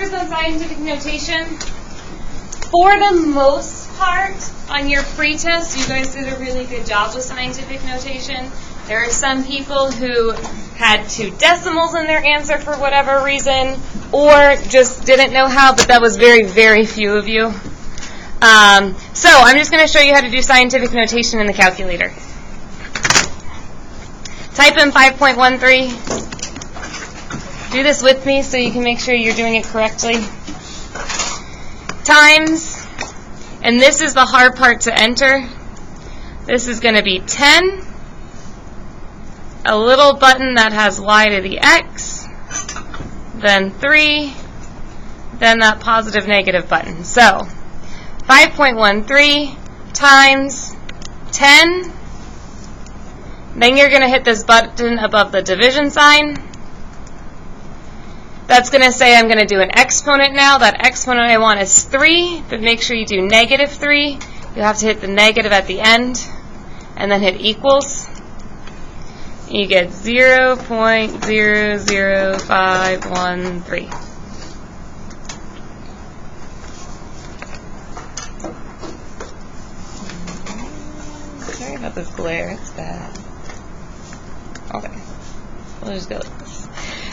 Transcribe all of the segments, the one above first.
numbers on scientific notation. For the most part, on your pre-test, you guys did a really good job with scientific notation. There are some people who had 2 decimals in their answer for whatever reason, or just didn't know how, but that was very, very few of you. So I'm just going to show you how to do scientific notation in the calculator. Type in 5.13. Do this with me so you can make sure you're doing it correctly. Times, and this is the hard part to enter. This is going to be 10, a little button that has y to the x, then 3, then that positive negative button. So 5.13 times 10, then you're going to hit this button above the division sign. That's going to say I'm going to do an exponent now. That exponent I want is 3, but make sure you do negative 3. You have to hit the negative at the end, and then hit equals. You get 0.00513. Sorry about this glare, it's bad. Okay, we'll just go like this.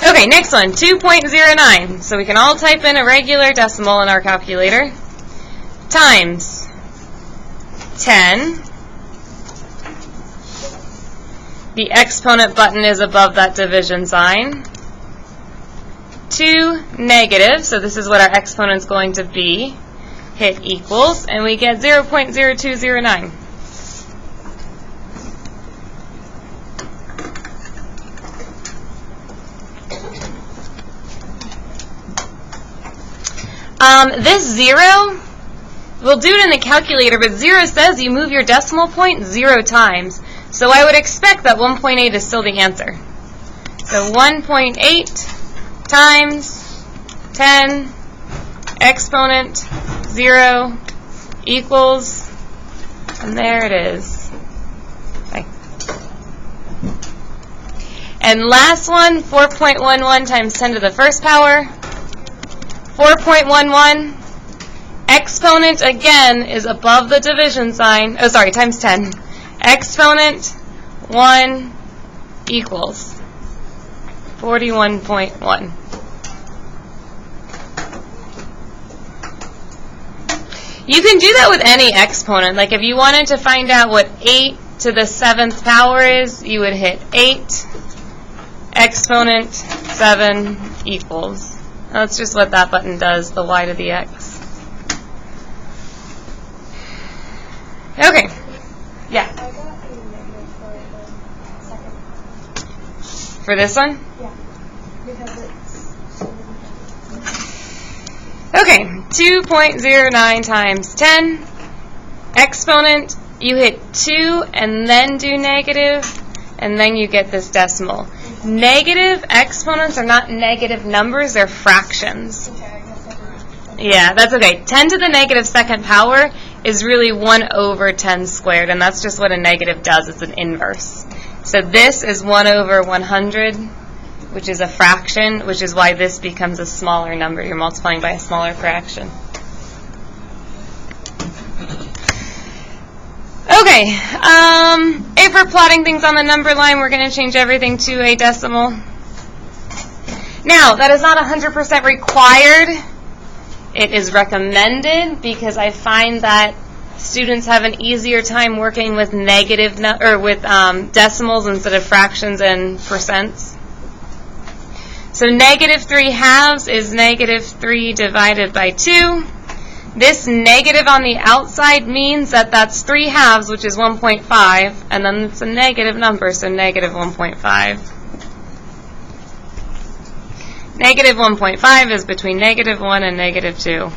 Okay, next one, 2.09. So we can all type in a regular decimal in our calculator. Times 10. The exponent button is above that division sign. 2 negative, so this is what our exponent's going to be. Hit equals, and we get 0.0209. This 0, we'll do it in the calculator, but 0 says you move your decimal point 0 times. So I would expect that 1.8 is still the answer. So 1.8 times 10 exponent 0 equals, and there it is. Okay. And last one, 4.11 times 10 to the first power. 4.11, exponent again is above the division sign, times 10. Exponent 1 equals 41.1. You can do that with any exponent. Like if you wanted to find out what 8 to the 7th power is, you would hit 8, exponent 7 equals. That's just what that button does, the y to the x. Okay. Yeah. I got a negative for the second. For this one? Yeah. Because it's... Okay. 2.09 times 10. Exponent, you hit 2 and then do negative, and then you get this decimal. Negative exponents are not negative numbers, they're fractions. Okay, I guess Yeah, that's okay. 10 to the negative second power is really 1 over 10 squared, and that's just what a negative does. It's an inverse. So this is 1 over 100, which is a fraction, which is why this becomes a smaller number. You're multiplying by a smaller fraction. Okay, if we're plotting things on the number line, we're going to change everything to a decimal. Now, that is not 100% required. It is recommended because I find that students have an easier time working with decimals instead of fractions and percents. So negative 3 halves is negative 3 divided by 2. This negative on the outside means that that's 3 halves, which is 1.5, and then it's a negative number, so negative 1.5. Negative 1.5 is between negative 1 and negative 2.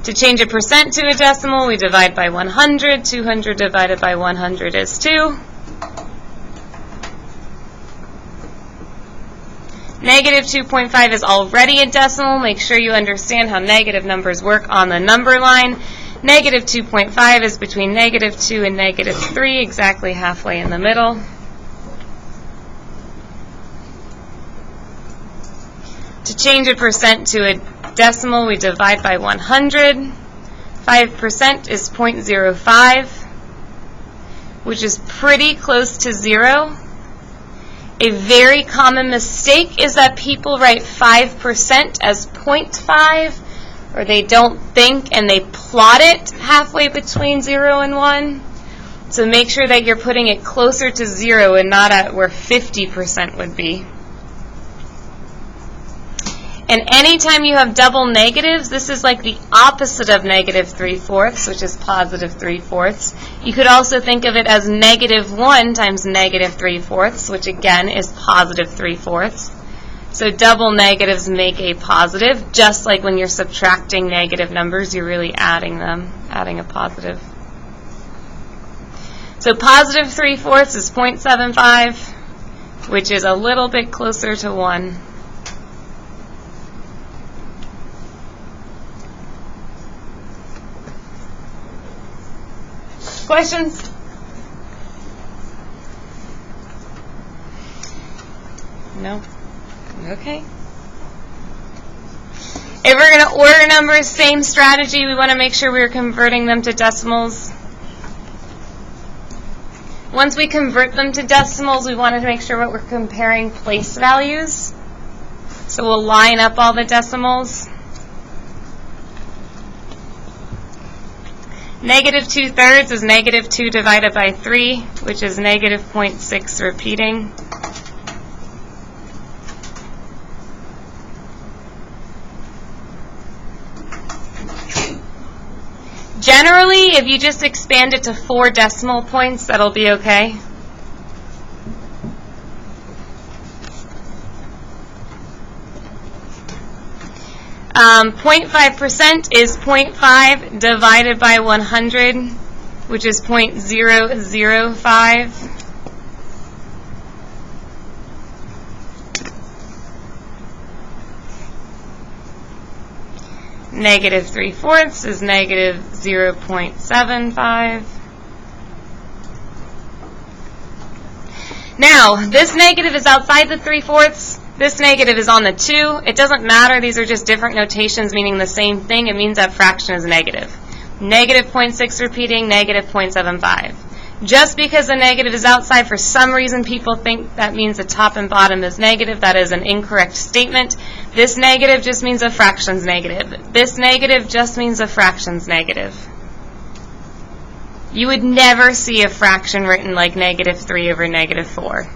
To change a percent to a decimal, we divide by 100. 200 divided by 100 is 2. Negative 2.5 is already a decimal. Make sure you understand how negative numbers work on the number line. Negative 2.5 is between negative 2 and negative 3, exactly halfway in the middle. To change a percent to a decimal, we divide by 100. 5% is 0.05, which is pretty close to 0. A very common mistake is that people write 5% as 0.5, or they don't think and they plot it halfway between 0 and 1. So make sure that you're putting it closer to 0 and not at where 50% would be. And anytime you have double negatives, this is like the opposite of negative 3/4, which is positive 3/4. You could also think of it as negative 1 times negative 3/4, which again is positive 3/4. So double negatives make a positive, just like when you're subtracting negative numbers, you're really adding them, adding a positive. So positive 3/4 is 0.75, which is a little bit closer to 1. Questions? No? Okay. If we're going to order numbers, same strategy. We want to make sure we're converting them to decimals. Once we convert them to decimals, we want to make sure that we're comparing place values. So we'll line up all the decimals. Negative 2/3 is negative 2 divided by 3, which is negative 0.6 repeating. Generally, if you just expand it to 4 decimal points, that'll be okay. Um, 0.5% is 0.5 divided by 100, which is 0.005. Negative 3/4 is negative 0.75. Now, this negative is outside the 3/4. This negative is on the 2. It doesn't matter. These are just different notations meaning the same thing. It means that fraction is negative. Negative 0.6 repeating, negative 0.75. Just because the negative is outside, for some reason people think that means the top and bottom is negative. That is an incorrect statement. This negative just means a fraction's negative. This negative just means a fraction's negative. You would never see a fraction written like negative 3 over negative 4.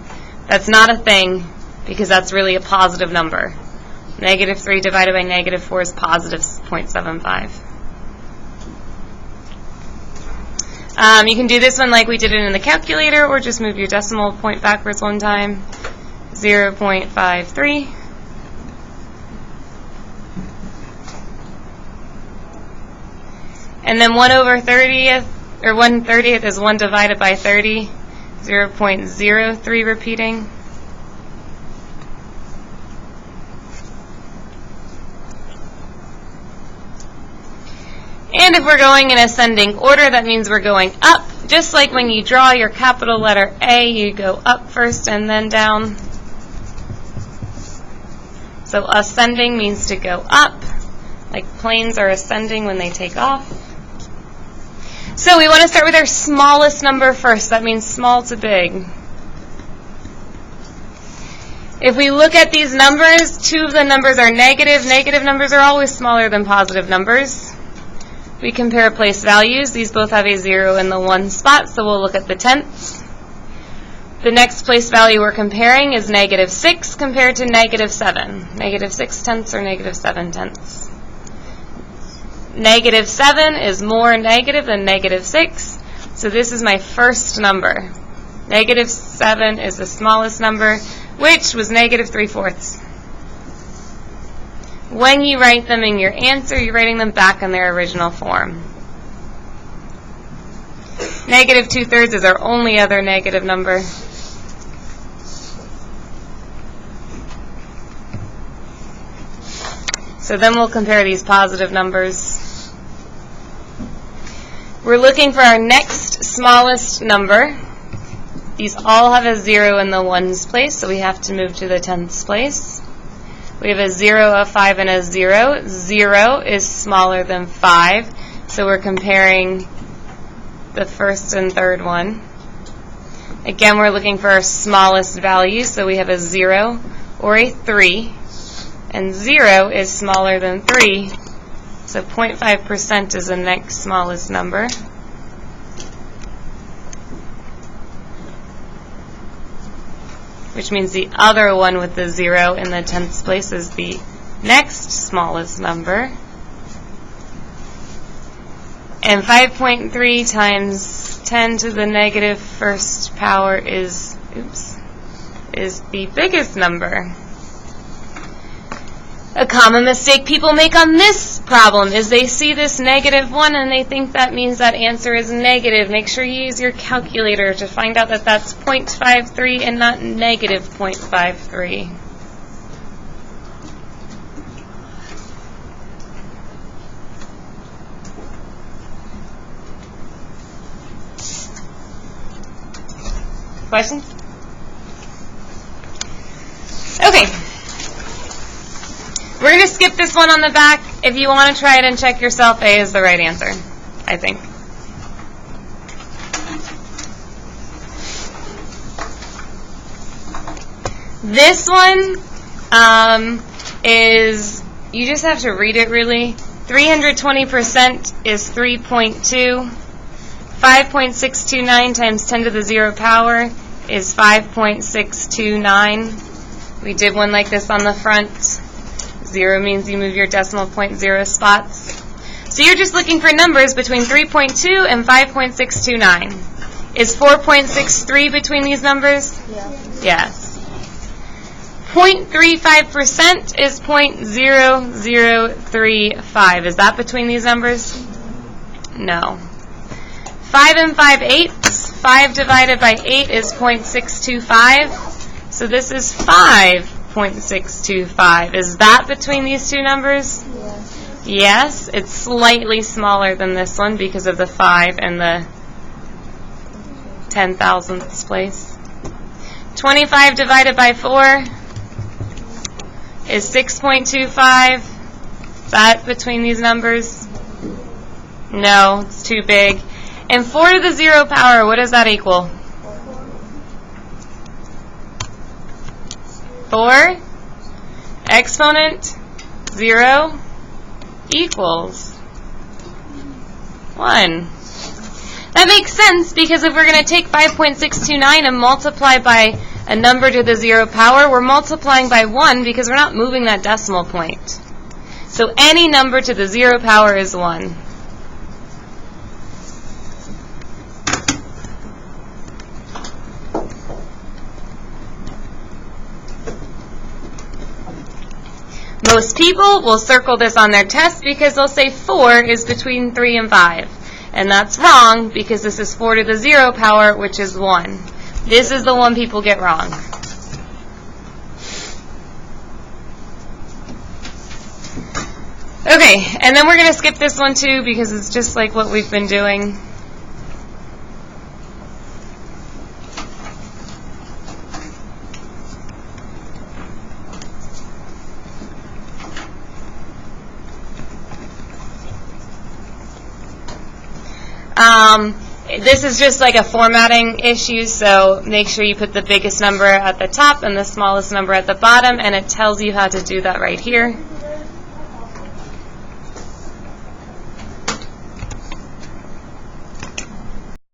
That's not a thing, because that's really a positive number. Negative 3 divided by negative 4 is positive 0.75. You can do this one like we did it in the calculator, or just move your decimal point backwards one time. 0.53. And then 1/30th is 1 divided by 30. 0.03 repeating. And if we're going in ascending order, that means we're going up. Just like when you draw your capital letter A, you go up first and then down. So ascending means to go up, like planes are ascending when they take off. So we want to start with our smallest number first. That means small to big. If we look at these numbers, 2 of the numbers are negative. Negative numbers are always smaller than positive numbers. We compare place values. These both have a 0 in the 1 spot, so we'll look at the tenths. The next place value we're comparing is negative 6 compared to negative 7. Negative 6 tenths or negative 7 tenths. Negative 7 is more negative than negative 6, so this is my first number. Negative 7 is the smallest number, which was negative 3/4. When you write them in your answer, you're writing them back in their original form. Negative 2/3 is our only other negative number. So then we'll compare these positive numbers. We're looking for our next smallest number. These all have a 0 in the ones place, so we have to move to the tenths place. We have a 0, a 5, and a 0. 0 is smaller than 5, so we're comparing the first and third one. Again, we're looking for our smallest value, so we have a 0 or a 3, and 0 is smaller than 3, so 0.5% is the next smallest number. Which means the other one with the 0 in the tenths place is the next smallest number. And 5.3 times 10 to the negative first power is the biggest number. A common mistake people make on this problem is they see this negative 1 and they think that means that answer is negative. Make sure you use your calculator to find out that that's 0.53 and not negative 0.53. Questions? Okay. We're going to skip this one on the back. If you want to try it and check yourself, A is the right answer, I think. This one is, you just have to read it really. 320% is 3.2. 5.629 times 10 to the 0 power is 5.629. We did one like this on the front. 0 means you move your decimal point 0 spots. So you're just looking for numbers between 3.2 and 5.629. Is 4.63 between these numbers? Yeah. Yes. 0.35% is 0.0035. Is that between these numbers? No. 5 and 5/8. 5 divided by 8 is 0.625. So this is 5.625. Is that between these two numbers? Yes. Yes. It's slightly smaller than this one because of the 5 and the 10,000ths place. 25 divided by 4 is 6.25. Is that between these numbers? No, it's too big. And 4 to the 0 power, what does that equal? 4 exponent 0 equals 1. That makes sense because if we're going to take 5.629 and multiply by a number to the 0 power, we're multiplying by 1 because we're not moving that decimal point. So any number to the 0 power is 1. Most people will circle this on their test because they'll say 4 is between 3 and 5. And that's wrong because this is 4 to the 0 power, which is 1. This is the one people get wrong. Okay, and then we're going to skip this one too because it's just like what we've been doing. This is just like a formatting issue, so make sure you put the biggest number at the top and the smallest number at the bottom, and it tells you how to do that right here.